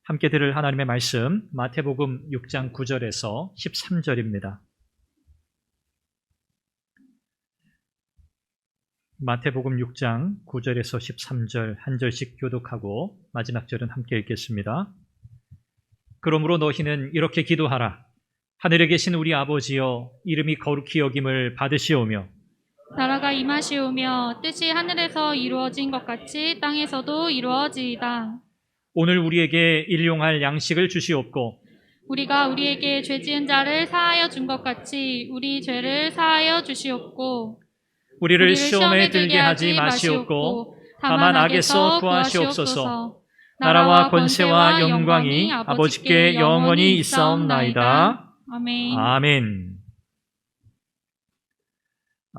함께 들을 하나님의 말씀 마태복음 6장 9절에서 13절입니다. 마태복음 6장 9절에서 13절 한 절씩 교독하고 마지막 절은 함께 읽겠습니다. 그러므로 너희는 이렇게 기도하라. 하늘에 계신 우리 아버지여, 이름이 거룩히 여김을 받으시오며 나라가 임하시오며 뜻이 하늘에서 이루어진 것 같이 땅에서도 이루어지이다. 오늘 우리에게 일용할 양식을 주시옵고 우리가 우리에게 죄 지은 자를 사하여 준 것 같이 우리 죄를 사하여 주시옵고 우리를 시험에 들게 하지 마시옵고 다만 악에서 구하시옵소서. 나라와 권세와 영광이 아버지께 영원히 있사옵나이다. 아멘. 아멘.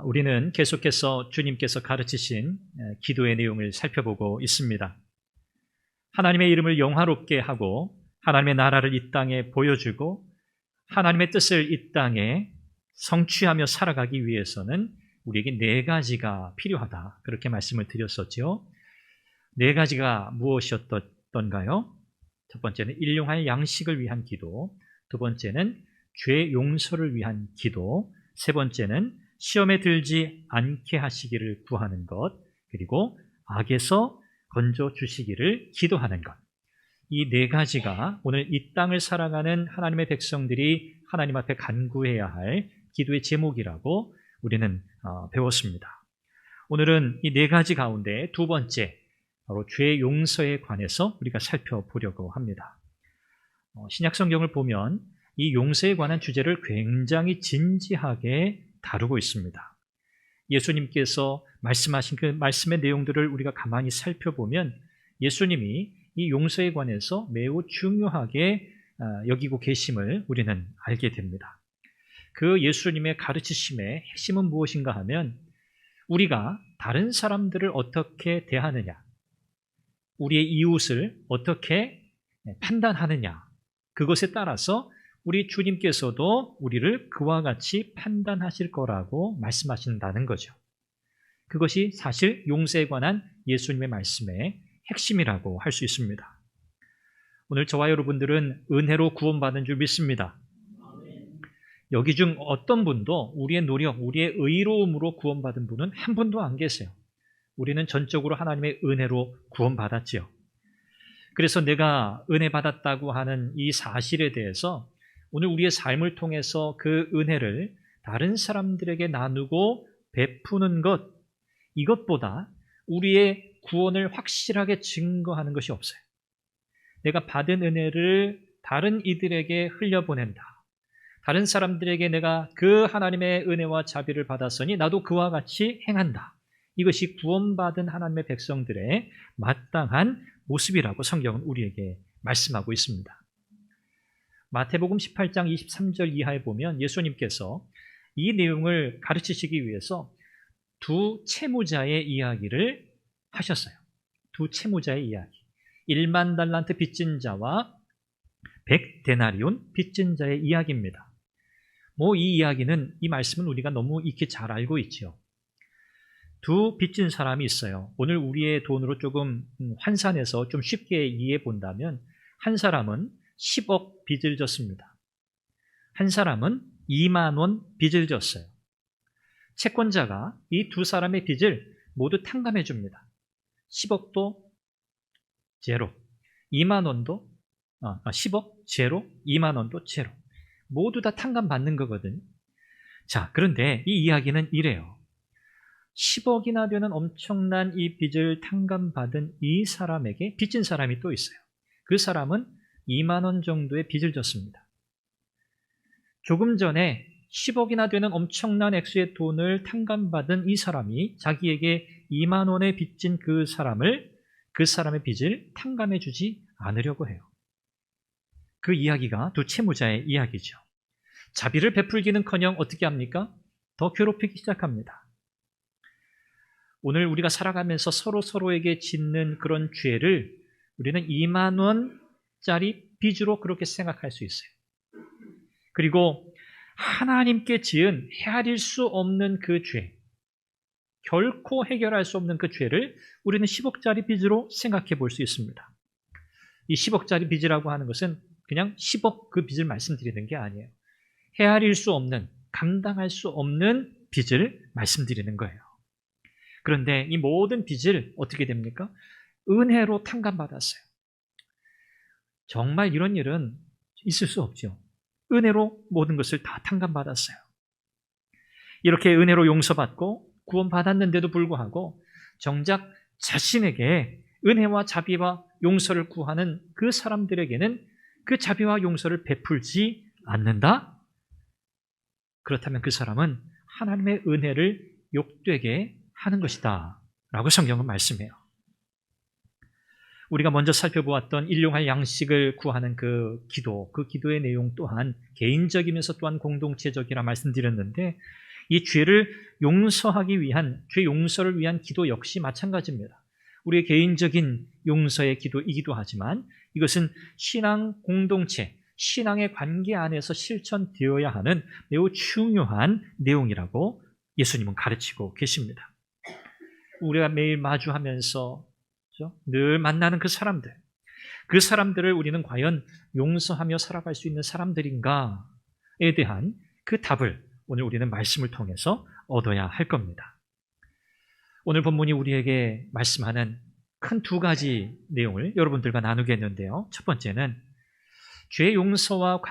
우리는 계속해서 주님께서 가르치신 기도의 내용을 살펴보고 있습니다. 하나님의 이름을 영화롭게 하고 하나님의 나라를 이 땅에 보여주고 하나님의 뜻을 이 땅에 성취하며 살아가기 위해서는 우리에게 네 가지가 필요하다. 그렇게 말씀을 드렸었죠. 네 가지가 무엇이었던가요? 첫 번째는 일용할 양식을 위한 기도, 두 번째는 죄 용서를 위한 기도, 세 번째는 시험에 들지 않게 하시기를 구하는 것, 그리고 악에서 건져 주시기를 기도하는 것. 이 네 가지가 오늘 이 땅을 살아가는 하나님의 백성들이 하나님 앞에 간구해야 할 기도의 제목이라고 우리는 배웠습니다. 오늘은 이 네 가지 가운데 두 번째, 바로 죄 용서에 관해서 우리가 살펴보려고 합니다. 신약 성경을 보면 이 용서에 관한 주제를 굉장히 진지하게 다루고 있습니다. 예수님께서 말씀하신 그 말씀의 내용들을 우리가 가만히 살펴보면 예수님이 이 용서에 관해서 매우 중요하게 여기고 계심을 우리는 알게 됩니다. 그 예수님의 가르치심의 핵심은 무엇인가 하면 우리가 다른 사람들을 어떻게 대하느냐, 우리의 이웃을 어떻게 판단하느냐, 그것에 따라서 우리 주님께서도 우리를 그와 같이 판단하실 거라고 말씀하신다는 거죠. 그것이 사실 용서에 관한 예수님의 말씀의 핵심이라고 할 수 있습니다. 오늘 저와 여러분들은 은혜로 구원받은 줄 믿습니다. 여기 중 어떤 분도 우리의 노력, 우리의 의로움으로 구원받은 분은 한 분도 안 계세요. 우리는 전적으로 하나님의 은혜로 구원받았지요. 그래서 내가 은혜 받았다고 하는 이 사실에 대해서 오늘 우리의 삶을 통해서 그 은혜를 다른 사람들에게 나누고 베푸는 것, 이것보다 우리의 구원을 확실하게 증거하는 것이 없어요. 내가 받은 은혜를 다른 이들에게 흘려보낸다. 다른 사람들에게 내가 그 하나님의 은혜와 자비를 받았으니 나도 그와 같이 행한다. 이것이 구원받은 하나님의 백성들의 마땅한 모습이라고 성경은 우리에게 말씀하고 있습니다. 마태복음 18장 23절 이하에 보면 예수님께서 이 내용을 가르치시기 위해서 두 채무자의 이야기를 하셨어요. 두 채무자의 이야기. 1만 달란트 빚진 자와 100데나리온 빚진 자의 이야기입니다. 이 이야기는, 이 말씀은 우리가 너무 익히 잘 알고 있죠. 두 빚진 사람이 있어요. 오늘 우리의 돈으로 조금 환산해서 좀 쉽게 이해해 본다면 한 사람은 10억 빚을 졌습니다. 한 사람은 2만 원 빚을 졌어요. 채권자가 이 두 사람의 빚을 모두 탕감해 줍니다. 10억도 제로, 2만 원도 10억 제로, 2만 원도 제로. 모두 다 탕감받는 거거든요. 자, 그런데 이 이야기는 이래요. 10억이나 되는 엄청난 이 빚을 탕감받은 이 사람에게 빚진 사람이 또 있어요. 그 사람은 2만 원 정도의 빚을 졌습니다. 조금 전에 10억이나 되는 엄청난 액수의 돈을 탕감받은 이 사람이 자기에게 2만 원의 빚진 그 사람의 빚을 탕감해 주지 않으려고 해요. 그 이야기가 두 채무자의 이야기죠. 자비를 베풀기는커녕 어떻게 합니까? 더 괴롭히기 시작합니다. 오늘 우리가 살아가면서 서로에게 짓는 그런 죄를 우리는 2만 원짜리 빚으로 그렇게 생각할 수 있어요. 그리고 하나님께 지은 헤아릴 수 없는 그 죄, 결코 해결할 수 없는 그 죄를 우리는 10억짜리 빚으로 생각해 볼 수 있습니다. 이 10억짜리 빚이라고 하는 것은 그냥 10억 그 빚을 말씀드리는 게 아니에요. 헤아릴 수 없는, 감당할 수 없는 빚을 말씀드리는 거예요. 그런데 이 모든 빚을 어떻게 됩니까? 은혜로 탕감받았어요. 정말 이런 일은 있을 수 없죠. 은혜로 모든 것을 다 탕감받았어요. 이렇게 은혜로 용서받고 구원받았는데도 불구하고 정작 자신에게 은혜와 자비와 용서를 구하는 그 사람들에게는 그 자비와 용서를 베풀지 않는다? 그렇다면 그 사람은 하나님의 은혜를 욕되게 하는 것이다 라고 성경은 말씀해요. 우리가 먼저 살펴보았던 일용할 양식을 구하는 그 기도의 내용 또한 개인적이면서 또한 공동체적이라 말씀드렸는데, 이 죄를 용서하기 위한, 죄 용서를 위한 기도 역시 마찬가지입니다. 우리의 개인적인 용서의 기도이기도 하지만 이것은 신앙 공동체, 신앙의 관계 안에서 실천되어야 하는 매우 중요한 내용이라고 예수님은 가르치고 계십니다. 우리가 매일 마주하면서 늘 만나는 그 사람들을 우리는 과연 용서하며 살아갈 수 있는 사람들인가에 대한 그 답을 오늘 우리는 말씀을 통해서 얻어야 할 겁니다. 오늘 본문이 우리에게 말씀하는 큰 두 가지 내용을 여러분들과 나누겠는데요. 첫 번째는 죄 용서와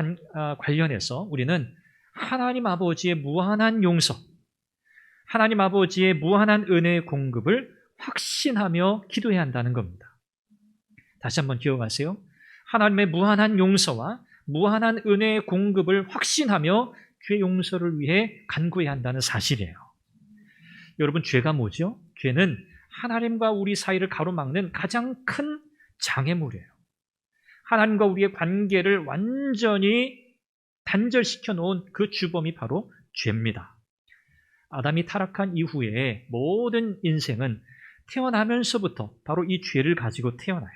관련해서 우리는 하나님 아버지의 무한한 용서, 하나님 아버지의 무한한 은혜의 공급을 확신하며 기도해야 한다는 겁니다. 다시 한번 기억하세요. 하나님의 무한한 용서와 무한한 은혜의 공급을 확신하며 죄 용서를 위해 간구해야 한다는 사실이에요. 여러분, 죄가 뭐죠? 죄는 하나님과 우리 사이를 가로막는 가장 큰 장애물이에요. 하나님과 우리의 관계를 완전히 단절시켜 놓은 그 주범이 바로 죄입니다. 아담이 타락한 이후에 모든 인생은 태어나면서부터 바로 이 죄를 가지고 태어나요.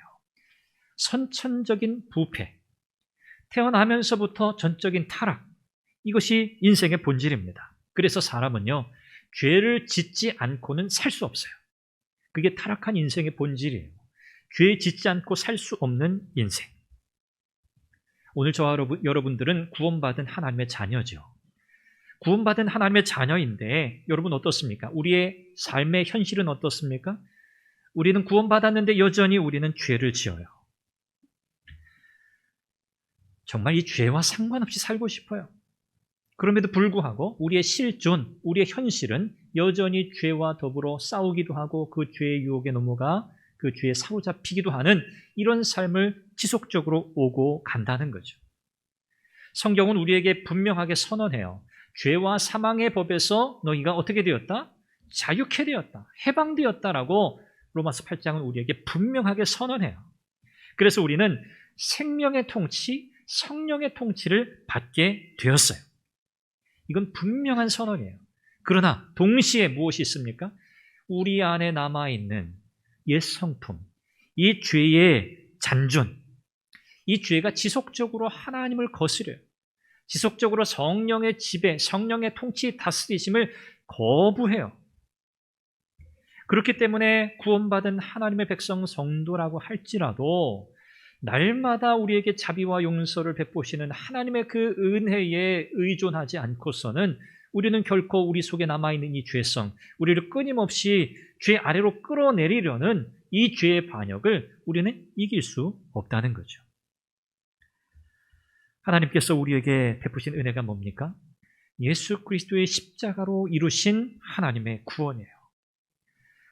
선천적인 부패, 태어나면서부터 전적인 타락, 이것이 인생의 본질입니다. 그래서 사람은요, 죄를 짓지 않고는 살 수 없어요. 그게 타락한 인생의 본질이에요. 죄 짓지 않고 살 수 없는 인생. 오늘 저와 여러분들은 구원받은 하나님의 자녀죠. 구원받은 하나님의 자녀인데 여러분 어떻습니까? 우리의 삶의 현실은 어떻습니까? 우리는 구원받았는데 여전히 우리는 죄를 지어요. 정말 이 죄와 상관없이 살고 싶어요. 그럼에도 불구하고 우리의 실존, 우리의 현실은 여전히 죄와 더불어 싸우기도 하고 그 죄의 유혹에 넘어가 그 죄에 사로잡히기도 하는 이런 삶을 지속적으로 오고 간다는 거죠. 성경은 우리에게 분명하게 선언해요. 죄와 사망의 법에서 너희가 어떻게 되었다? 자유케 되었다. 해방되었다라고 로마서 8장은 우리에게 분명하게 선언해요. 그래서 우리는 생명의 통치, 성령의 통치를 받게 되었어요. 이건 분명한 선언이에요. 그러나 동시에 무엇이 있습니까? 우리 안에 남아있는 옛 성품, 이 죄의 잔존, 이 죄가 지속적으로 하나님을 거스려요. 지속적으로 성령의 지배, 성령의 통치 다스리심을 거부해요. 그렇기 때문에 구원받은 하나님의 백성 성도라고 할지라도 날마다 우리에게 자비와 용서를 베푸시는 하나님의 그 은혜에 의존하지 않고서는 우리는 결코 우리 속에 남아있는 이 죄성, 우리를 끊임없이 죄 아래로 끌어내리려는 이 죄의 반역을 우리는 이길 수 없다는 거죠. 하나님께서 우리에게 베푸신 은혜가 뭡니까? 예수 그리스도의 십자가로 이루신 하나님의 구원이에요.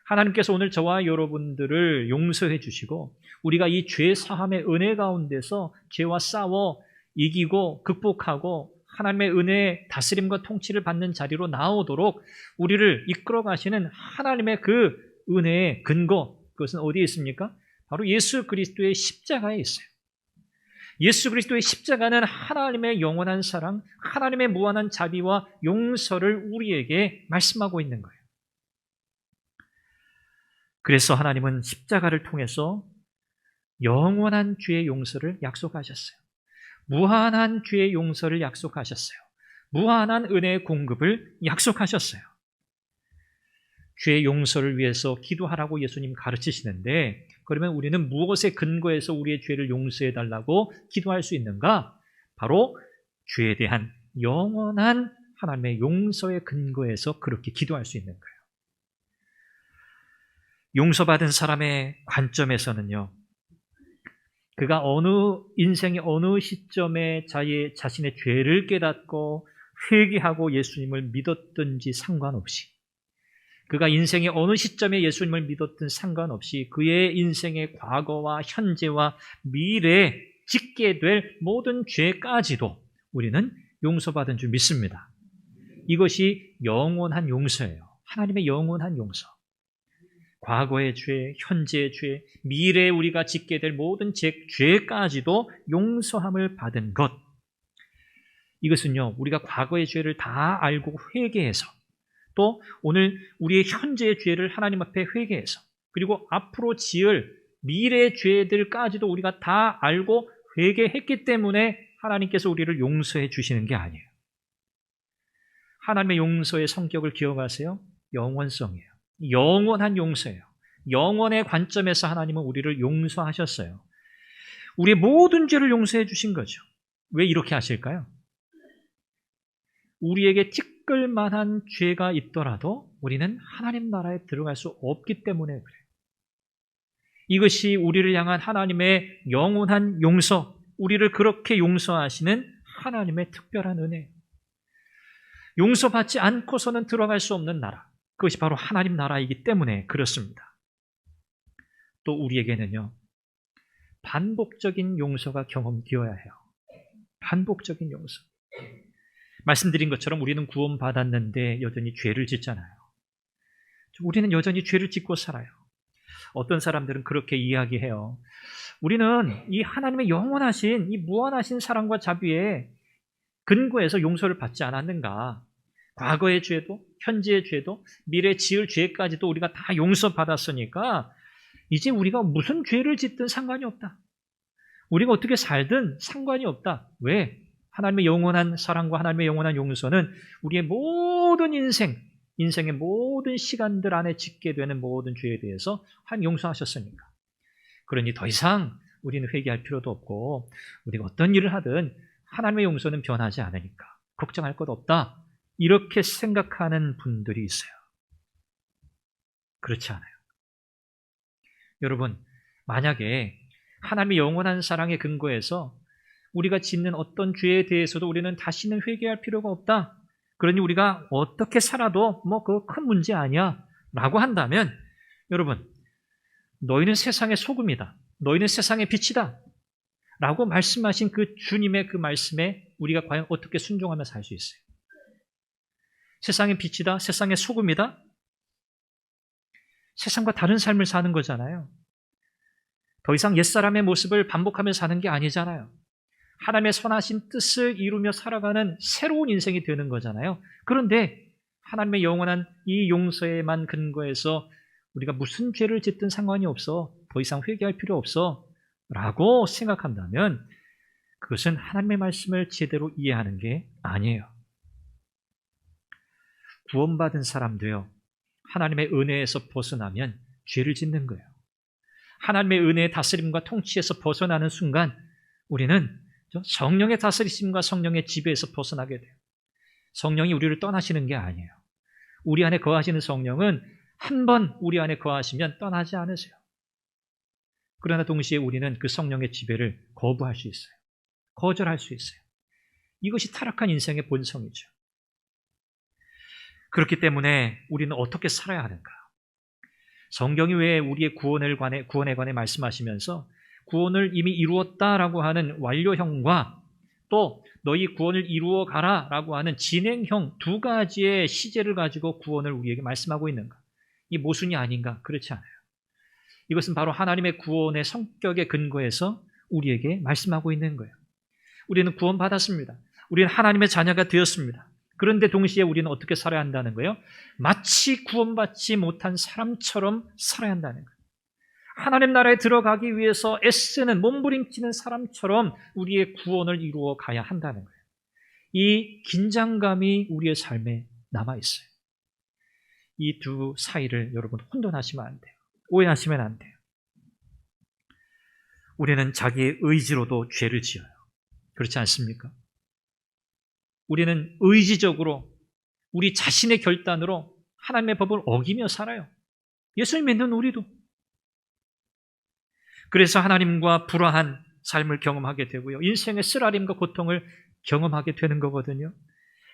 하나님께서 오늘 저와 여러분들을 용서해 주시고 우리가 이 죄 사함의 은혜 가운데서 죄와 싸워 이기고 극복하고 하나님의 은혜의 다스림과 통치를 받는 자리로 나오도록 우리를 이끌어 가시는 하나님의 그 은혜의 근거, 그것은 어디에 있습니까? 바로 예수 그리스도의 십자가에 있어요. 예수 그리스도의 십자가는 하나님의 영원한 사랑, 하나님의 무한한 자비와 용서를 우리에게 말씀하고 있는 거예요. 그래서 하나님은 십자가를 통해서 영원한 죄의 용서를 약속하셨어요. 무한한 죄의 용서를 약속하셨어요. 무한한 은혜의 공급을 약속하셨어요. 죄의 용서를 위해서 기도하라고 예수님 가르치시는데, 그러면 우리는 무엇에 근거해서 우리의 죄를 용서해 달라고 기도할 수 있는가? 바로 죄에 대한 영원한 하나님의 용서에 근거해서 그렇게 기도할 수 있는 거예요. 용서받은 사람의 관점에서는요, 그가 인생의 어느 시점에 자신의 죄를 깨닫고 회개하고 예수님을 믿었든지 상관없이, 그가 인생의 어느 시점에 예수님을 믿었든 상관없이 그의 인생의 과거와 현재와 미래에 짓게 될 모든 죄까지도 우리는 용서받은 줄 믿습니다. 이것이 영원한 용서예요. 하나님의 영원한 용서. 과거의 죄, 현재의 죄, 미래에 우리가 짓게 될 모든 죄까지도 용서함을 받은 것. 이것은요, 우리가 과거의 죄를 다 알고 회개해서, 또 오늘 우리의 현재의 죄를 하나님 앞에 회개해서, 그리고 앞으로 지을 미래의 죄들까지도 우리가 다 알고 회개했기 때문에 하나님께서 우리를 용서해 주시는 게 아니에요. 하나님의 용서의 성격을 기억하세요. 영원성이에요. 영원한 용서예요. 영원의 관점에서 하나님은 우리를 용서하셨어요. 우리의 모든 죄를 용서해 주신 거죠. 왜 이렇게 하실까요? 우리에게 티끌만한 죄가 있더라도 우리는 하나님 나라에 들어갈 수 없기 때문에 그래요. 이것이 우리를 향한 하나님의 영원한 용서, 우리를 그렇게 용서하시는 하나님의 특별한 은혜예요. 용서받지 않고서는 들어갈 수 없는 나라, 그것이 바로 하나님 나라이기 때문에 그렇습니다. 또 우리에게는요, 반복적인 용서가 경험되어야 해요. 반복적인 용서. 말씀드린 것처럼 우리는 구원받았는데 여전히 죄를 짓잖아요. 우리는 여전히 죄를 짓고 살아요. 어떤 사람들은 그렇게 이야기해요. 우리는 이 하나님의 영원하신, 이 무한하신 사랑과 자비에 근거해서 용서를 받지 않았는가? 과거의 죄도, 현재의 죄도, 미래 지을 죄까지도 우리가 다 용서받았으니까 이제 우리가 무슨 죄를 짓든 상관이 없다. 우리가 어떻게 살든 상관이 없다. 왜? 하나님의 영원한 사랑과 하나님의 영원한 용서는 우리의 모든 인생의 모든 시간들 안에 짓게 되는 모든 죄에 대해서 용서하셨으니까. 그러니 더 이상 우리는 회개할 필요도 없고, 우리가 어떤 일을 하든 하나님의 용서는 변하지 않으니까 걱정할 것 없다. 이렇게 생각하는 분들이 있어요. 그렇지 않아요. 여러분, 만약에 하나님의 영원한 사랑에 근거해서 우리가 짓는 어떤 죄에 대해서도 우리는 다시는 회개할 필요가 없다. 그러니 우리가 어떻게 살아도 그거 큰 문제 아니야 라고 한다면, 여러분, 너희는 세상의 소금이다. 너희는 세상의 빛이다. 라고 말씀하신 그 주님의 그 말씀에 우리가 과연 어떻게 순종하며 살 수 있어요? 세상의 빛이다. 세상의 소금이다. 세상과 다른 삶을 사는 거잖아요. 더 이상 옛사람의 모습을 반복하며 사는 게 아니잖아요. 하나님의 선하신 뜻을 이루며 살아가는 새로운 인생이 되는 거잖아요. 그런데 하나님의 영원한 이 용서에만 근거해서 우리가 무슨 죄를 짓든 상관이 없어, 더 이상 회개할 필요 없어 라고 생각한다면 그것은 하나님의 말씀을 제대로 이해하는 게 아니에요. 구원받은 사람도요, 하나님의 은혜에서 벗어나면 죄를 짓는 거예요. 하나님의 은혜의 다스림과 통치에서 벗어나는 순간 우리는 성령의 다스리심과 성령의 지배에서 벗어나게 돼요. 성령이 우리를 떠나시는 게 아니에요. 우리 안에 거하시는 성령은 한 번 우리 안에 거하시면 떠나지 않으세요. 그러나 동시에 우리는 그 성령의 지배를 거부할 수 있어요. 거절할 수 있어요. 이것이 타락한 인생의 본성이죠. 그렇기 때문에 우리는 어떻게 살아야 하는가? 성경이 왜 우리의 구원에 관해 말씀하시면서 구원을 이미 이루었다라고 하는 완료형과 또 너희 구원을 이루어 가라라고 하는 진행형 두 가지의 시제를 가지고 구원을 우리에게 말씀하고 있는가? 이 모순이 아닌가? 그렇지 않아요. 이것은 바로 하나님의 구원의 성격에 근거해서 우리에게 말씀하고 있는 거예요. 우리는 구원받았습니다. 우리는 하나님의 자녀가 되었습니다. 그런데 동시에 우리는 어떻게 살아야 한다는 거예요? 마치 구원받지 못한 사람처럼 살아야 한다는 거예요. 하나님 나라에 들어가기 위해서 애쓰는, 몸부림치는 사람처럼 우리의 구원을 이루어 가야 한다는 거예요. 이 긴장감이 우리의 삶에 남아있어요. 이 두 사이를 여러분 혼돈하시면 안 돼요. 오해하시면 안 돼요. 우리는 자기의 의지로도 죄를 지어요. 그렇지 않습니까? 우리는 의지적으로 우리 자신의 결단으로 하나님의 법을 어기며 살아요. 예수님 믿는 우리도. 그래서 하나님과 불화한 삶을 경험하게 되고요. 인생의 쓰라림과 고통을 경험하게 되는 거거든요.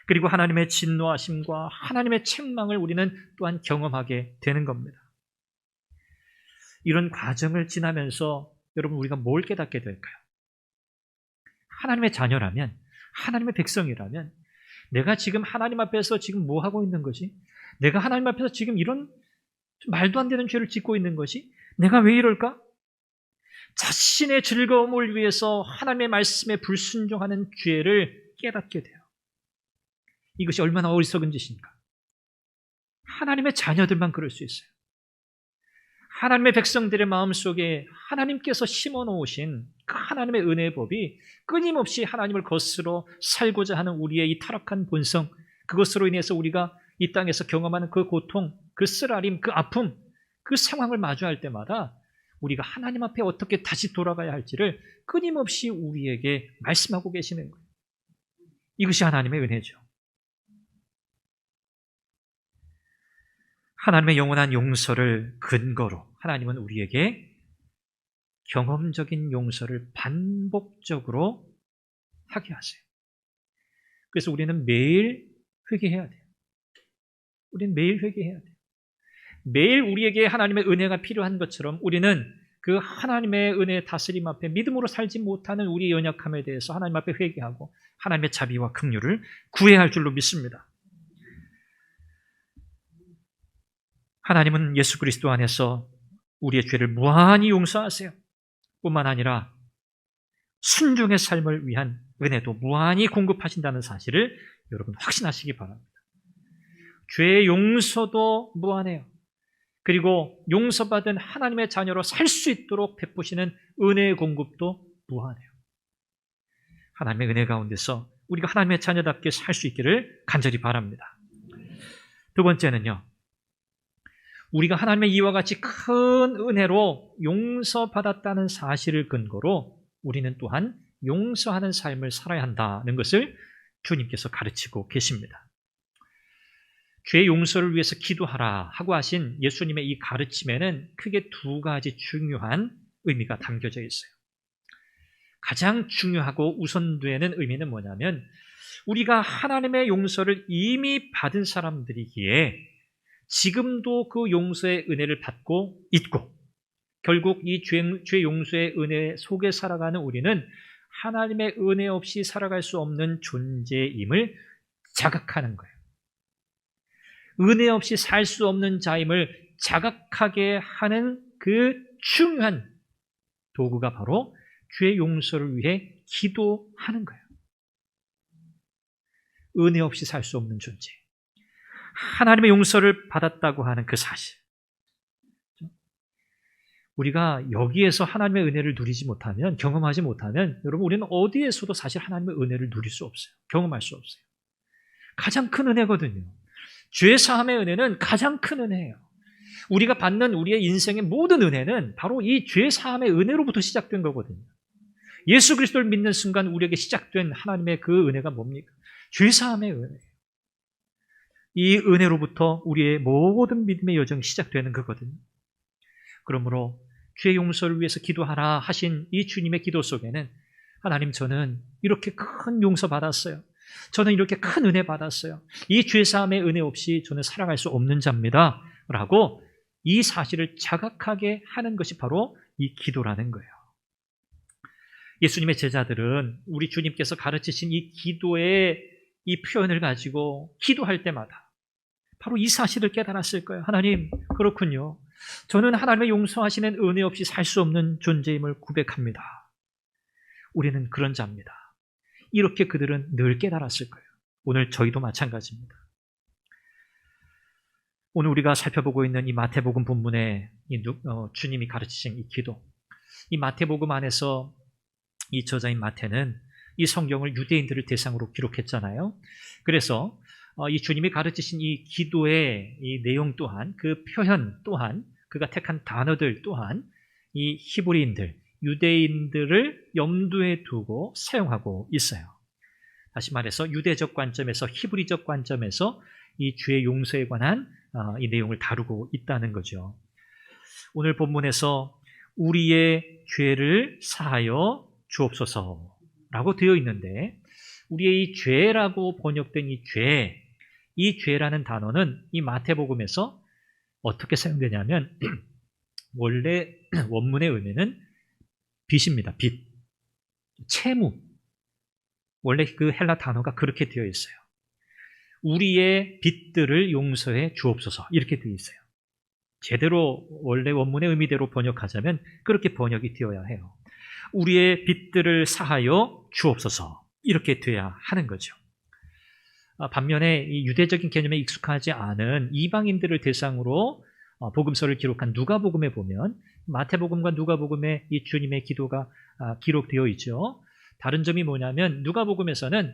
그리고 하나님의 진노하심과 하나님의 책망을 우리는 또한 경험하게 되는 겁니다. 이런 과정을 지나면서 여러분 우리가 뭘 깨닫게 될까요? 하나님의 자녀라면, 하나님의 백성이라면 내가 지금 하나님 앞에서 지금 뭐 하고 있는 것이? 내가 하나님 앞에서 지금 이런 말도 안 되는 죄를 짓고 있는 것이? 내가 왜 이럴까? 자신의 즐거움을 위해서 하나님의 말씀에 불순종하는 죄를 깨닫게 돼요. 이것이 얼마나 어리석은 짓인가? 하나님의 자녀들만 그럴 수 있어요. 하나님의 백성들의 마음속에 하나님께서 심어놓으신 그 하나님의 은혜의 법이 끊임없이 하나님을 거스러 살고자 하는 우리의 이 타락한 본성, 그것으로 인해서 우리가 이 땅에서 경험하는 그 고통, 그 쓰라림, 그 아픔, 그 상황을 마주할 때마다 우리가 하나님 앞에 어떻게 다시 돌아가야 할지를 끊임없이 우리에게 말씀하고 계시는 거예요. 이것이 하나님의 은혜죠. 하나님의 영원한 용서를 근거로 하나님은 우리에게 경험적인 용서를 반복적으로 하게 하세요. 그래서 우리는 매일 회개해야 돼요. 우리는 매일 회개해야 돼요. 매일 우리에게 하나님의 은혜가 필요한 것처럼 우리는 그 하나님의 은혜의 다스림 앞에 믿음으로 살지 못하는 우리의 연약함에 대해서 하나님 앞에 회개하고 하나님의 자비와 긍휼을 구해야 할 줄로 믿습니다. 하나님은 예수 그리스도 안에서 우리의 죄를 무한히 용서하세요. 뿐만 아니라 순종의 삶을 위한 은혜도 무한히 공급하신다는 사실을 여러분 확신하시기 바랍니다. 죄의 용서도 무한해요. 그리고 용서받은 하나님의 자녀로 살 수 있도록 베푸시는 은혜의 공급도 무한해요. 하나님의 은혜 가운데서 우리가 하나님의 자녀답게 살 수 있기를 간절히 바랍니다. 두 번째는요. 우리가 하나님의 이와 같이 큰 은혜로 용서받았다는 사실을 근거로 우리는 또한 용서하는 삶을 살아야 한다는 것을 주님께서 가르치고 계십니다. 죄 용서를 위해서 기도하라 하고 하신 예수님의 이 가르침에는 크게 두 가지 중요한 의미가 담겨져 있어요. 가장 중요하고 우선되는 의미는 뭐냐면 우리가 하나님의 용서를 이미 받은 사람들이기에 지금도 그 용서의 은혜를 받고 있고 결국 이 죄 용서의 은혜 속에 살아가는 우리는 하나님의 은혜 없이 살아갈 수 없는 존재임을 자각하는 거예요. 은혜 없이 살 수 없는 자임을 자각하게 하는 그 중요한 도구가 바로 죄 용서를 위해 기도하는 거예요. 은혜 없이 살 수 없는 존재. 하나님의 용서를 받았다고 하는 그 사실. 우리가 여기에서 하나님의 은혜를 누리지 못하면, 경험하지 못하면 여러분 우리는 어디에서도 사실 하나님의 은혜를 누릴 수 없어요. 경험할 수 없어요. 가장 큰 은혜거든요. 죄 사함의 은혜는 가장 큰 은혜예요. 우리가 받는 우리의 인생의 모든 은혜는 바로 이 죄 사함의 은혜로부터 시작된 거거든요. 예수 그리스도를 믿는 순간 우리에게 시작된 하나님의 그 은혜가 뭡니까? 죄 사함의 은혜. 이 은혜로부터 우리의 모든 믿음의 여정이 시작되는 거거든요. 그러므로 죄 용서를 위해서 기도하라 하신 이 주님의 기도 속에는 하나님 저는 이렇게 큰 용서 받았어요. 저는 이렇게 큰 은혜 받았어요. 이 죄사함의 은혜 없이 저는 살아갈 수 없는 자입니다. 라고 이 사실을 자각하게 하는 것이 바로 이 기도라는 거예요. 예수님의 제자들은 우리 주님께서 가르치신 이 기도의 이 표현을 가지고 기도할 때마다 바로 이 사실을 깨달았을 거예요. 하나님, 그렇군요. 저는 하나님의 용서하시는 은혜 없이 살 수 없는 존재임을 고백합니다. 우리는 그런 자입니다. 이렇게 그들은 늘 깨달았을 거예요. 오늘 저희도 마찬가지입니다. 오늘 우리가 살펴보고 있는 이 마태복음 본문에 주님이 가르치신 이 기도, 이 마태복음 안에서 이 저자인 마태는 이 성경을 유대인들을 대상으로 기록했잖아요. 그래서 이 주님이 가르치신 이 기도의 이 내용 또한, 그 표현 또한, 그가 택한 단어들 또한 이 히브리인들, 유대인들을 염두에 두고 사용하고 있어요. 다시 말해서 유대적 관점에서, 히브리적 관점에서 이 죄의 용서에 관한 이 내용을 다루고 있다는 거죠. 오늘 본문에서 우리의 죄를 사하여 주옵소서라고 되어 있는데, 우리의 이 죄라고 번역된 이 죄라는 단어는 이 마태복음에서 어떻게 사용되냐면 원래 원문의 의미는 빚입니다. 빚, 채무. 원래 그 헬라 단어가 그렇게 되어 있어요. 우리의 빚들을 용서해 주옵소서, 이렇게 되어 있어요. 제대로 원래 원문의 의미대로 번역하자면 그렇게 번역이 되어야 해요. 우리의 빚들을 사하여 주옵소서, 이렇게 돼야 하는 거죠. 반면에 이 유대적인 개념에 익숙하지 않은 이방인들을 대상으로 복음서를 기록한 누가복음에 보면 마태복음과 누가복음에 이 주님의 기도가 기록되어 있죠. 다른 점이 뭐냐면 누가복음에서는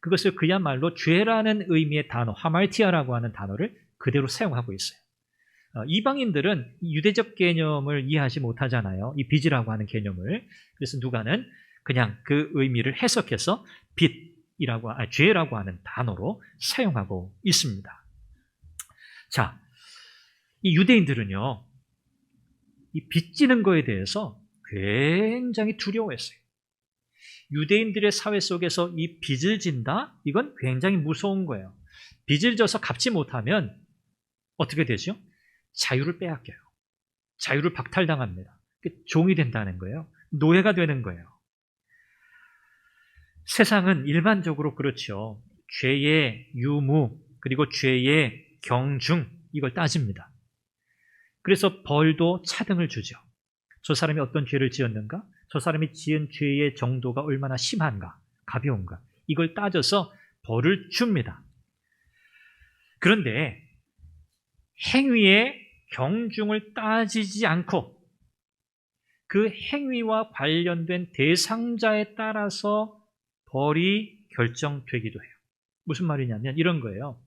그것을 그야말로 죄라는 의미의 단어, 하말티아라고 하는 단어를 그대로 사용하고 있어요. 이방인들은 유대적 개념을 이해하지 못하잖아요. 이 빚이라고 하는 개념을. 그래서 누가는 그냥 그 의미를 해석해서 죄라고 하는 단어로 사용하고 있습니다. 자, 이 유대인들은요, 이 빚지는 거에 대해서 굉장히 두려워했어요. 유대인들의 사회 속에서 이 빚을 진다? 이건 굉장히 무서운 거예요. 빚을 져서 갚지 못하면 어떻게 되죠? 자유를 빼앗겨요. 자유를 박탈당합니다. 종이 된다는 거예요. 노예가 되는 거예요. 세상은 일반적으로 그렇죠. 죄의 유무, 그리고 죄의 경중, 이걸 따집니다. 그래서 벌도 차등을 주죠. 저 사람이 어떤 죄를 지었는가? 저 사람이 지은 죄의 정도가 얼마나 심한가? 가벼운가? 이걸 따져서 벌을 줍니다. 그런데 행위의 경중을 따지지 않고 그 행위와 관련된 대상자에 따라서 벌이 결정되기도 해요. 무슨 말이냐면 이런 거예요.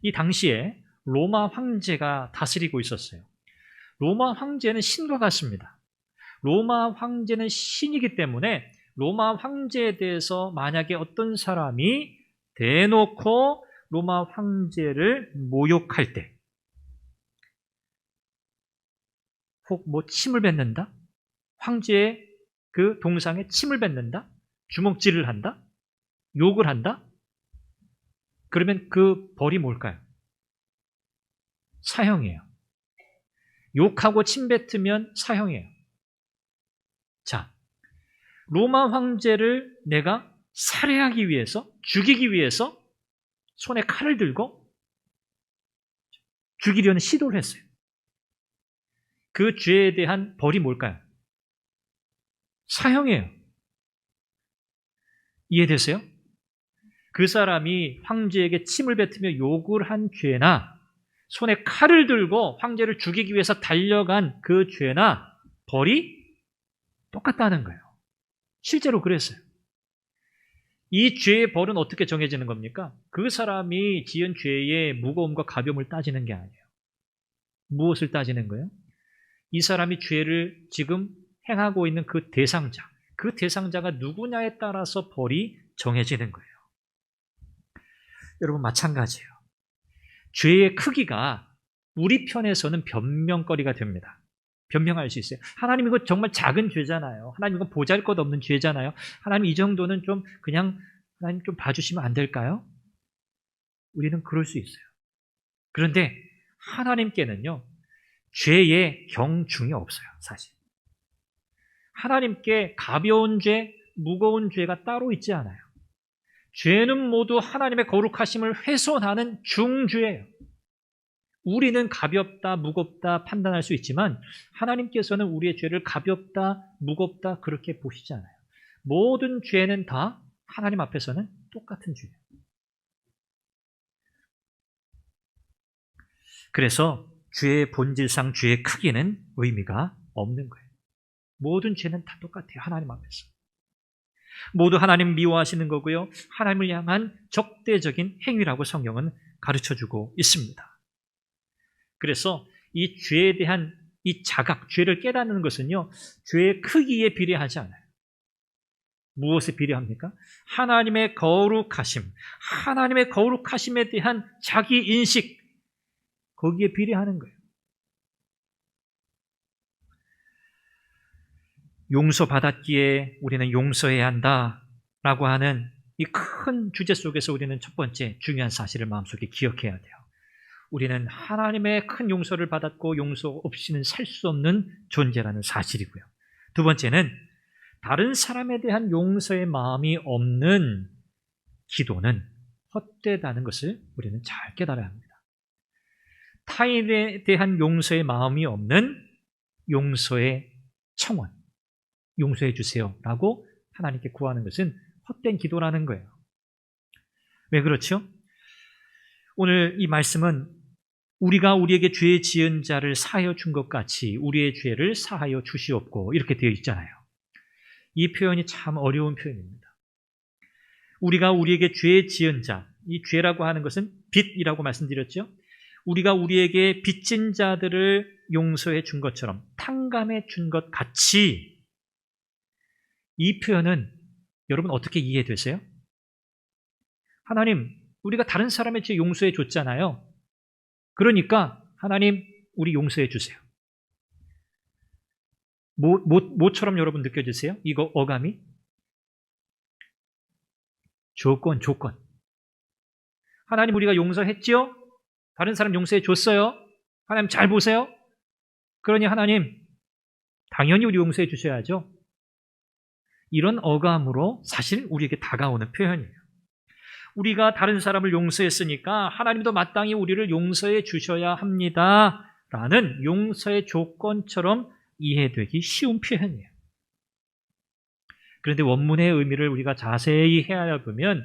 이 당시에 로마 황제가 다스리고 있었어요. 로마 황제는 신과 같습니다. 로마 황제는 신이기 때문에 로마 황제에 대해서 만약에 어떤 사람이 대놓고 로마 황제를 모욕할 때, 혹 침을 뱉는다? 황제의 그 동상에 침을 뱉는다? 주먹질을 한다? 욕을 한다? 그러면 그 벌이 뭘까요? 사형이에요. 욕하고 침 뱉으면 사형이에요. 자, 로마 황제를 내가 살해하기 위해서, 죽이기 위해서 손에 칼을 들고 죽이려는 시도를 했어요. 그 죄에 대한 벌이 뭘까요? 사형이에요. 이해되세요? 그 사람이 황제에게 침을 뱉으며 욕을 한 죄나 손에 칼을 들고 황제를 죽이기 위해서 달려간 그 죄나 벌이 똑같다는 거예요. 실제로 그랬어요. 이 죄의 벌은 어떻게 정해지는 겁니까? 그 사람이 지은 죄의 무거움과 가벼움을 따지는 게 아니에요. 무엇을 따지는 거예요? 이 사람이 죄를 지금 행하고 있는 그 대상자가 누구냐에 따라서 벌이 정해지는 거예요. 여러분, 마찬가지예요. 죄의 크기가 우리 편에서는 변명거리가 됩니다. 변명할 수 있어요. 하나님, 이거 정말 작은 죄잖아요. 하나님, 이거 보잘것없는 죄잖아요. 하나님, 이 정도는 좀 그냥 하나님 좀 봐주시면 안 될까요? 우리는 그럴 수 있어요. 그런데 하나님께는요, 죄의 경중이 없어요, 사실. 하나님께 가벼운 죄, 무거운 죄가 따로 있지 않아요. 죄는 모두 하나님의 거룩하심을 훼손하는 중죄예요. 우리는 가볍다, 무겁다 판단할 수 있지만 하나님께서는 우리의 죄를 가볍다, 무겁다 그렇게 보시지 않아요. 모든 죄는 다 하나님 앞에서는 똑같은 죄예요. 그래서 죄의 본질상 죄의 크기는 의미가 없는 거예요. 모든 죄는 다 똑같아요, 하나님 앞에서. 모두 하나님 미워하시는 거고요. 하나님을 향한 적대적인 행위라고 성경은 가르쳐주고 있습니다. 그래서 이 죄에 대한 이 자각, 죄를 깨닫는 것은요, 죄의 크기에 비례하지 않아요. 무엇에 비례합니까? 하나님의 거룩하심, 하나님의 거룩하심에 대한 자기 인식, 거기에 비례하는 거예요. 용서받았기에 우리는 용서해야 한다라고 하는 이 큰 주제 속에서 우리는 첫 번째 중요한 사실을 마음속에 기억해야 돼요. 우리는 하나님의 큰 용서를 받았고 용서 없이는 살 수 없는 존재라는 사실이고요. 두 번째는 다른 사람에 대한 용서의 마음이 없는 기도는 헛되다는 것을 우리는 잘 깨달아야 합니다. 타인에 대한 용서의 마음이 없는 용서의 청원, 용서해 주세요라고 하나님께 구하는 것은 헛된 기도라는 거예요. 왜 그렇죠? 오늘 이 말씀은 우리가 우리에게 죄 지은 자를 사하여 준 것 같이 우리의 죄를 사하여 주시옵고 이렇게 되어 있잖아요. 이 표현이 참 어려운 표현입니다. 우리가 우리에게 죄 지은 자, 이 죄라고 하는 것은 빚이라고 말씀드렸죠. 우리가 우리에게 빚진 자들을 용서해 준 것처럼 탕감해 준 것 같이, 이 표현은 여러분 어떻게 이해되세요? 하나님, 우리가 다른 사람의 죄 용서해 줬잖아요. 그러니까 하나님, 우리 용서해 주세요. 뭐처럼 여러분 느껴지세요? 이거 어감이? 조건. 하나님, 우리가 용서했지요? 다른 사람 용서해 줬어요? 하나님 잘 보세요. 그러니 하나님, 당연히 우리 용서해 주셔야죠. 이런 어감으로 사실 우리에게 다가오는 표현이에요. 우리가 다른 사람을 용서했으니까 하나님도 마땅히 우리를 용서해 주셔야 합니다. 라는 용서의 조건처럼 이해되기 쉬운 표현이에요. 그런데 원문의 의미를 우리가 자세히 헤아려 보면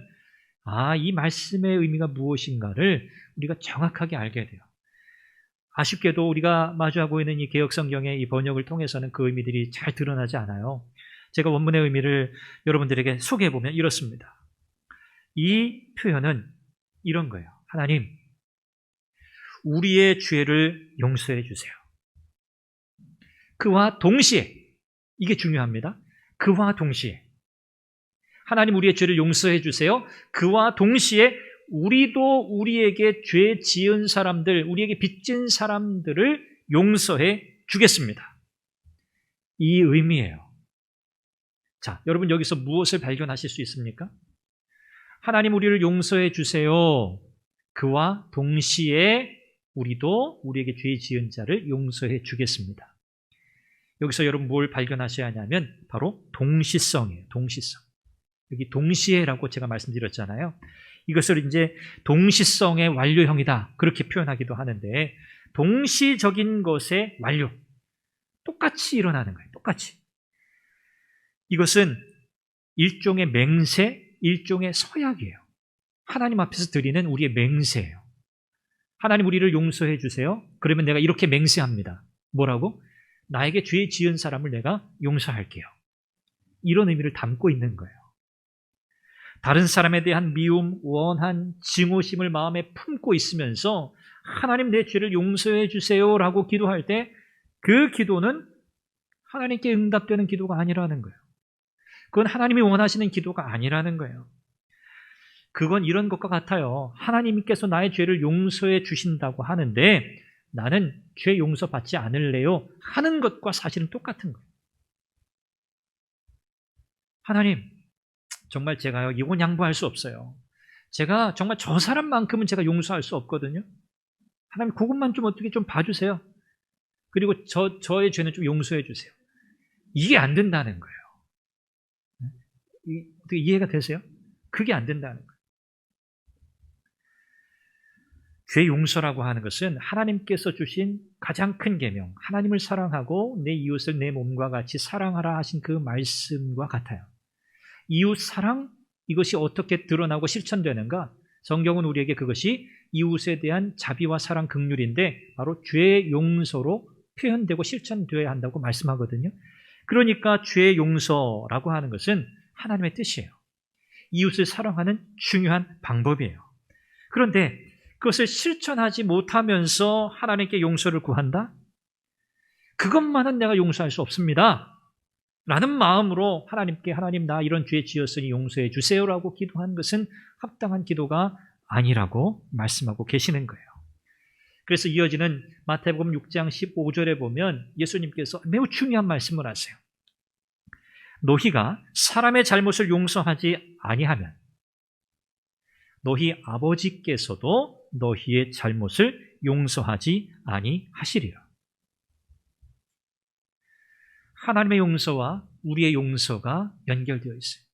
이 말씀의 의미가 무엇인가를 우리가 정확하게 알게 돼요. 아쉽게도 우리가 마주하고 있는 이 개역성경의 이 번역을 통해서는 그 의미들이 잘 드러나지 않아요. 제가 원문의 의미를 여러분들에게 소개해 보면 이렇습니다. 이 표현은 이런 거예요. 하나님, 우리의 죄를 용서해 주세요. 그와 동시에, 이게 중요합니다. 그와 동시에 하나님, 우리의 죄를 용서해 주세요. 그와 동시에 우리도 우리에게 죄 지은 사람들, 우리에게 빚진 사람들을 용서해 주겠습니다. 이 의미예요. 자, 여러분 여기서 무엇을 발견하실 수 있습니까? 하나님, 우리를 용서해 주세요. 그와 동시에 우리도 우리에게 죄 지은 자를 용서해 주겠습니다. 여기서 여러분 뭘 발견하셔야 하냐면 바로 동시성이에요. 동시성. 여기 동시에라고 제가 말씀드렸잖아요. 이것을 이제 동시성의 완료형이다, 그렇게 표현하기도 하는데, 동시적인 것의 완료, 똑같이 일어나는 거예요. 똑같이. 이것은 일종의 맹세, 일종의 서약이에요. 하나님 앞에서 드리는 우리의 맹세예요. 하나님, 우리를 용서해 주세요. 그러면 내가 이렇게 맹세합니다. 뭐라고? 나에게 죄 지은 사람을 내가 용서할게요. 이런 의미를 담고 있는 거예요. 다른 사람에 대한 미움, 원한, 증오심을 마음에 품고 있으면서 하나님, 내 죄를 용서해 주세요라고 기도할 때 그 기도는 하나님께 응답되는 기도가 아니라는 거예요. 그건 하나님이 원하시는 기도가 아니라는 거예요. 그건 이런 것과 같아요. 하나님께서 나의 죄를 용서해 주신다고 하는데 나는 죄 용서받지 않을래요 하는 것과 사실은 똑같은 거예요. 하나님, 정말 제가요, 이건 양보할 수 없어요. 제가 정말 저 사람만큼은 제가 용서할 수 없거든요. 하나님, 그것만 좀 어떻게 좀 봐주세요. 그리고 저의 죄는 좀 용서해 주세요. 이게 안 된다는 거예요. 어떻게 이해가 되세요? 그게 안 된다는 거예요. 죄 용서라고 하는 것은 하나님께서 주신 가장 큰 계명, 하나님을 사랑하고 내 이웃을 내 몸과 같이 사랑하라 하신 그 말씀과 같아요. 이웃 사랑, 이것이 어떻게 드러나고 실천되는가? 성경은 우리에게 그것이 이웃에 대한 자비와 사랑, 긍휼인데 바로 죄 용서로 표현되고 실천되어야 한다고 말씀하거든요. 그러니까 죄 용서라고 하는 것은 하나님의 뜻이에요. 이웃을 사랑하는 중요한 방법이에요. 그런데 그것을 실천하지 못하면서 하나님께 용서를 구한다? 그것만은 내가 용서할 수 없습니다. 라는 마음으로 하나님께 하나님 나 이런 죄 지었으니 용서해 주세요라고 기도한 것은 합당한 기도가 아니라고 말씀하고 계시는 거예요. 그래서 이어지는 마태복음 6장 15절에 보면 예수님께서 매우 중요한 말씀을 하세요. 너희가 사람의 잘못을 용서하지 아니하면 너희 아버지께서도 너희의 잘못을 용서하지 아니하시리라. 하나님의 용서와 우리의 용서가 연결되어 있어요.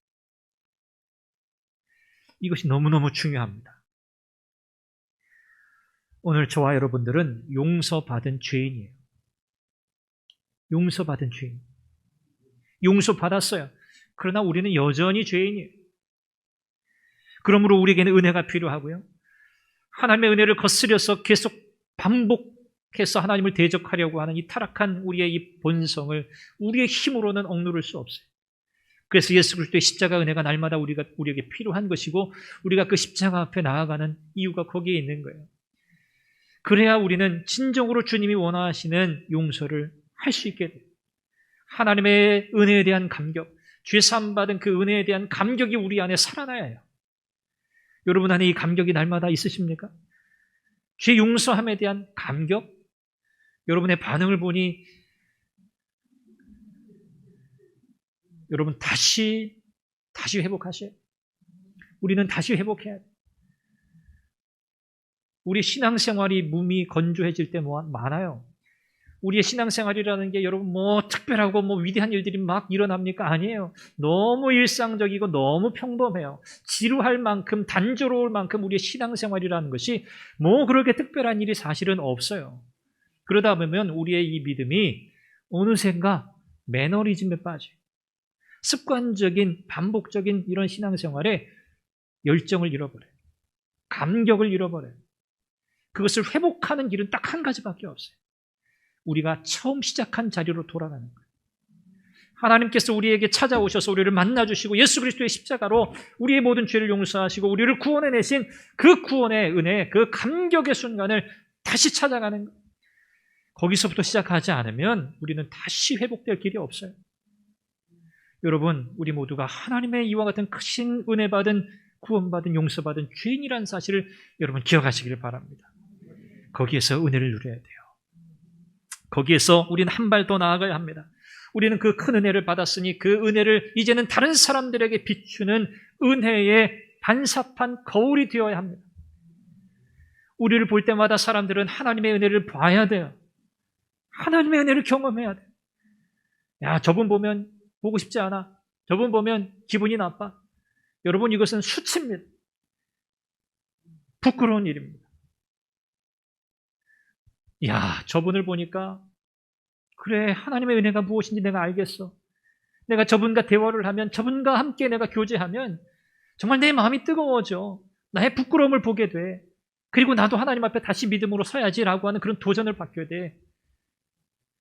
이것이 너무너무 중요합니다. 오늘 저와 여러분들은 용서받은 죄인이에요. 용서받은 죄인. 용서받았어요. 그러나 우리는 여전히 죄인이에요. 그러므로 우리에게는 은혜가 필요하고요. 하나님의 은혜를 거스려서 계속 반복해서 하나님을 대적하려고 하는 이 타락한 우리의 이 본성을 우리의 힘으로는 억누를 수 없어요. 그래서 예수 그리스도의 십자가 은혜가 날마다 우리에게 필요한 것이고 우리가 그 십자가 앞에 나아가는 이유가 거기에 있는 거예요. 그래야 우리는 진정으로 주님이 원하시는 용서를 할 수 있게 돼요. 하나님의 은혜에 대한 감격, 죄 사함 받은 그 은혜에 대한 감격이 우리 안에 살아나야 해요. 여러분 안에 이 감격이 날마다 있으십니까? 죄 용서함에 대한 감격? 여러분의 반응을 보니 여러분 다시 회복하셔야 돼요. 우리는 다시 회복해야 돼요. 우리 신앙생활이 몸이 건조해질 때 많아요. 우리의 신앙생활이라는 게 여러분 특별하고 위대한 일들이 막 일어납니까? 아니에요. 너무 일상적이고 너무 평범해요. 지루할 만큼 단조로울 만큼 우리의 신앙생활이라는 것이 그렇게 특별한 일이 사실은 없어요. 그러다 보면 우리의 이 믿음이 어느샌가 매너리즘에 빠져요. 습관적인 반복적인 이런 신앙생활에 열정을 잃어버려요. 감격을 잃어버려요. 그것을 회복하는 길은 딱 한 가지밖에 없어요. 우리가 처음 시작한 자리로 돌아가는 거예요. 하나님께서 우리에게 찾아오셔서 우리를 만나주시고 예수 그리스도의 십자가로 우리의 모든 죄를 용서하시고 우리를 구원해내신 그 구원의 은혜, 그 감격의 순간을 다시 찾아가는 거예요. 거기서부터 시작하지 않으면 우리는 다시 회복될 길이 없어요. 여러분, 우리 모두가 하나님의 이와 같은 크신 은혜 받은 구원받은 용서받은 죄인이라는 사실을 여러분 기억하시기를 바랍니다. 거기에서 은혜를 누려야 돼요. 거기에서 우리는 한 발 더 나아가야 합니다. 우리는 그 큰 은혜를 받았으니 그 은혜를 이제는 다른 사람들에게 비추는 은혜의 반사판 거울이 되어야 합니다. 우리를 볼 때마다 사람들은 하나님의 은혜를 봐야 돼요. 하나님의 은혜를 경험해야 돼요. 야, 저분 보면 보고 싶지 않아. 저분 보면 기분이 나빠. 여러분, 이것은 수치입니다. 부끄러운 일입니다. 야, 저분을 보니까 그래, 하나님의 은혜가 무엇인지 내가 알겠어. 내가 저분과 대화를 하면, 저분과 함께 내가 교제하면 정말 내 마음이 뜨거워져. 나의 부끄러움을 보게 돼. 그리고 나도 하나님 앞에 다시 믿음으로 서야지라고 하는 그런 도전을 받게 돼.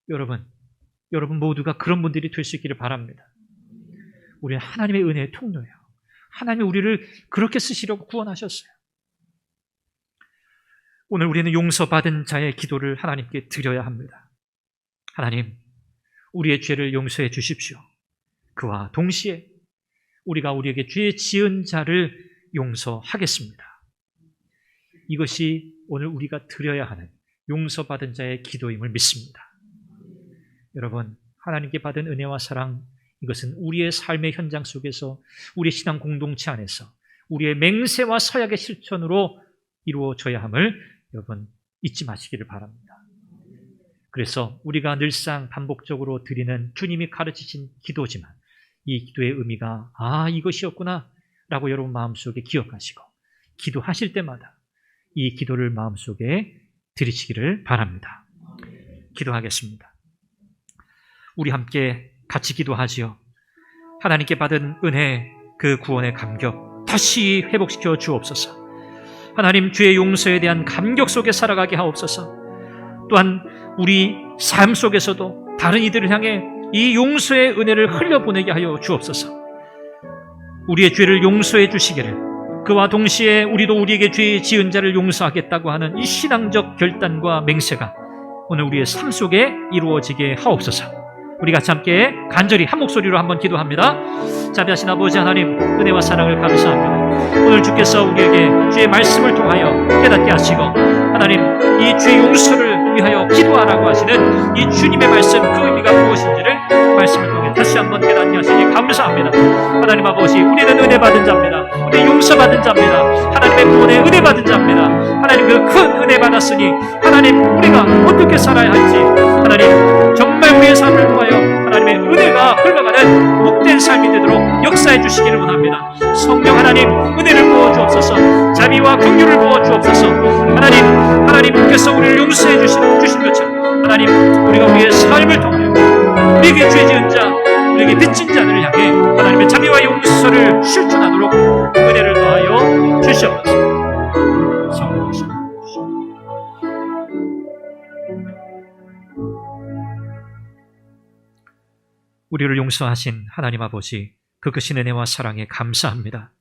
여러분 모두가 그런 분들이 될 수 있기를 바랍니다. 우리는 하나님의 은혜의 통로예요. 하나님이 우리를 그렇게 쓰시려고 구원하셨어요. 오늘 우리는 용서받은 자의 기도를 하나님께 드려야 합니다. 하나님, 우리의 죄를 용서해 주십시오. 그와 동시에 우리가 우리에게 죄 지은 자를 용서하겠습니다. 이것이 오늘 우리가 드려야 하는 용서받은 자의 기도임을 믿습니다. 여러분, 하나님께 받은 은혜와 사랑, 이것은 우리의 삶의 현장 속에서 우리의 신앙 공동체 안에서 우리의 맹세와 서약의 실천으로 이루어져야 함을 여러분 잊지 마시기를 바랍니다. 그래서 우리가 늘상 반복적으로 드리는 주님이 가르치신 기도지만 이 기도의 의미가 이것이었구나 라고 여러분 마음속에 기억하시고 기도하실 때마다 이 기도를 마음속에 드리시기를 바랍니다. 기도하겠습니다. 우리 함께 같이 기도하지요. 하나님께 받은 은혜, 그 구원의 감격 다시 회복시켜 주옵소서. 하나님, 주의 용서에 대한 감격 속에 살아가게 하옵소서. 또한 우리 삶 속에서도 다른 이들을 향해 이 용서의 은혜를 흘려보내게 하여 주옵소서. 우리의 죄를 용서해 주시기를, 그와 동시에 우리도 우리에게 죄 지은 자를 용서하겠다고 하는 이 신앙적 결단과 맹세가 오늘 우리의 삶 속에 이루어지게 하옵소서. 우리 같이 함께 간절히 한 목소리로 한번 기도합니다. 자비하신 아버지 하나님, 은혜와 사랑을 감사합니다. 오늘 주께서 우리에게 주의 말씀을 통하여 깨닫게 하시고, 하나님, 이 죄 용서를 위하여 기도하라고 하시는 이 주님의 말씀, 그 의미가 무엇인지를 말씀을 통해 다시 한번 깨닫게 하시니 감사합니다. 하나님 아버지, 우리는 은혜 받은 자입니다. 우리는 용서받은 자입니다. 하나님의 구원에 은혜 받은 자입니다. 하나님, 그 큰 은혜 받았으니 하나님, 우리가 어떻게 살아야 할지, 하나님, 정말 우리의 삶을 통하여 하나님의 은혜가 흘러가는 복된 삶이 되도록 역사해 주시기를 원합니다. 성령 하나님, 은혜를 부어 주옵소서. 자비와 긍휼을 부어 주옵소서. 하나님께서 우리를 용서해 주신 것처럼 하나님, 우리가 우리의 삶을 통하여 우리에게 죄 지은 자, 우리에게 빚진 자들을 향해 하나님의 자비와 용서를 실천하도록 은혜를 더하여 주시옵소서. 성령이시여, 우리를 용서하신 하나님 아버지, 그 크신 은혜와 사랑에 감사합니다.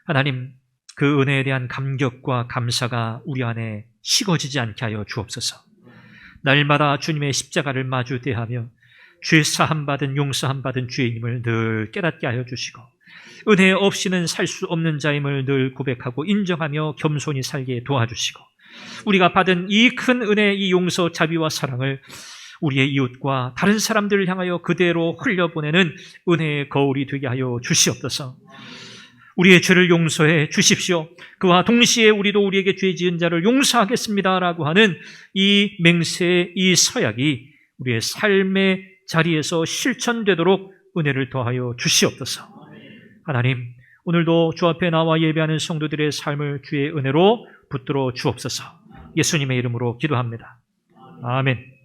하나님, 그 은혜에 대한 감격과 감사가 우리 안에 식어지지 않게 하여 주옵소서. 날마다 주님의 십자가를 마주 대하며 죄 사함 받은, 용서함 받은 죄인임을 늘 깨닫게 하여 주시고, 은혜 없이는 살 수 없는 자임을 늘 고백하고 인정하며 겸손히 살게 도와주시고, 우리가 받은 이 큰 은혜, 이 용서, 자비와 사랑을 우리의 이웃과 다른 사람들을 향하여 그대로 흘려보내는 은혜의 거울이 되게 하여 주시옵소서. 우리의 죄를 용서해 주십시오. 그와 동시에 우리도 우리에게 죄 지은 자를 용서하겠습니다라고 하는 이 맹세의 이 서약이 우리의 삶의 자리에서 실천되도록 은혜를 더하여 주시옵소서. 하나님, 오늘도 주 앞에 나와 예배하는 성도들의 삶을 주의 은혜로 붙들어 주옵소서. 예수님의 이름으로 기도합니다. 아멘.